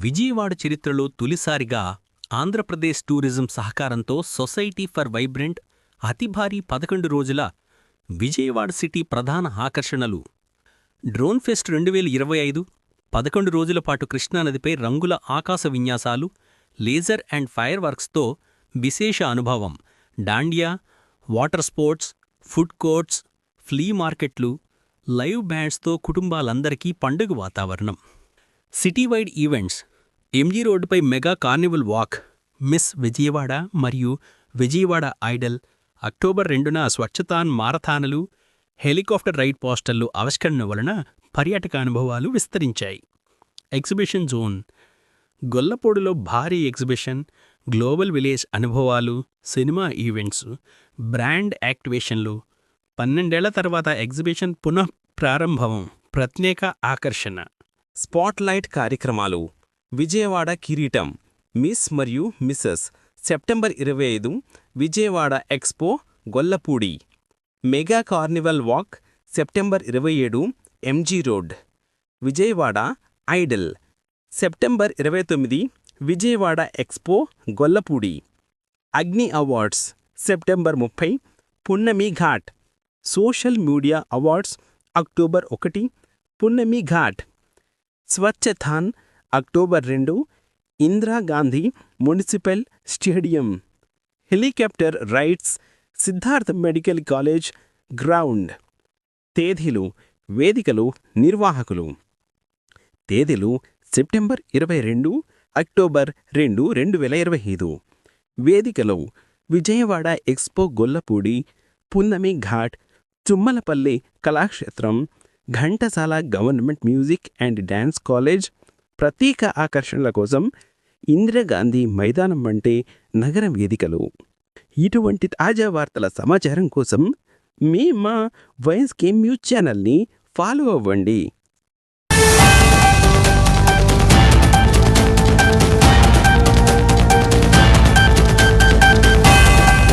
విజయవాడ చరిత్రలో తొలిసారిగా ఆంధ్రప్రదేశ్ టూరిజం సహకారంతో సొసైటీ ఫర్ వైబ్రెంట్ అతి భారీ 11 రోజుల విజయవాడ సిటీ ప్రధాన ఆకర్షణలు డ్రోన్ ఫెస్ట్ 2025 11 రోజుల పాటు కృష్ణానదిపై రంగుల ఆకాశ విన్యాసాలు లేజర్ అండ్ ఫైర్ వర్క్స్తో విశేష అనుభవం dandiya water sports food courts flea మార్కెట్లు లైవ్ బ్యాండ్స్తో కుటుంబాలందరికీ పండుగ వాతావరణం సిటీవైడ్ ఈవెంట్స్ ఎంజీ రోడ్డుపై mega carnival walk miss Vijayawada మరియు విజయవాడ ఐడల్ అక్టోబర్ 2న స్వచ్ఛతాన్ మారథానులు హెలికాప్టర్ రైడ్ పోస్టర్లు ఆవిష్కరణ వలన పర్యాటక అనుభవాలు విస్తరించాయి ఎగ్జిబిషన్ జోన్ గొల్లపూడిలో భారీ ఎగ్జిబిషన్ గ్లోబల్ విలేజ్ అనుభవాలు సినిమా ఈవెంట్స్ బ్రాండ్ యాక్టివేషన్లు 12 ఏళ్ల తర్వాత ఎగ్జిబిషన్ పునః ప్రారంభం ప్రత్యేక ఆకర్షణ స్పాట్లైట్ కార్యక్రమాలు విజయవాడ కిరీటం మిస్ మరియు Mrs September 25 Vijayawada expo Gollapudi mega carnival walk September 27 MG road Vijayawada idol September 29 Vijayawada expo Gollapudi Agni awards September 30 Punnami Ghat social media awards October 1 Punnami Ghat Swachhathon October 2 Indira Gandhi municipal stadium helicopter rides Siddharth medical college ground తేదీలు వేదికలు నిర్వాహకులు తేదీలు సెప్టెంబర్ 22 అక్టోబర్ 2 2025 వేదికలు Vijayawada expo Gollapudi Punnami Ghat Tummalapalli Kalakshetram Ghantasala government music and dance college ప్రత్యేక ఆకర్షణల కోసం ఇందిరాగాంధీ మైదానం వంటి నగర వేదికలు ఇటువంటి తాజా వార్తల సమాచారం కోసం మా వైఎస్కే న్యూస్ ఛానల్ని ఫాలో అవ్వండి.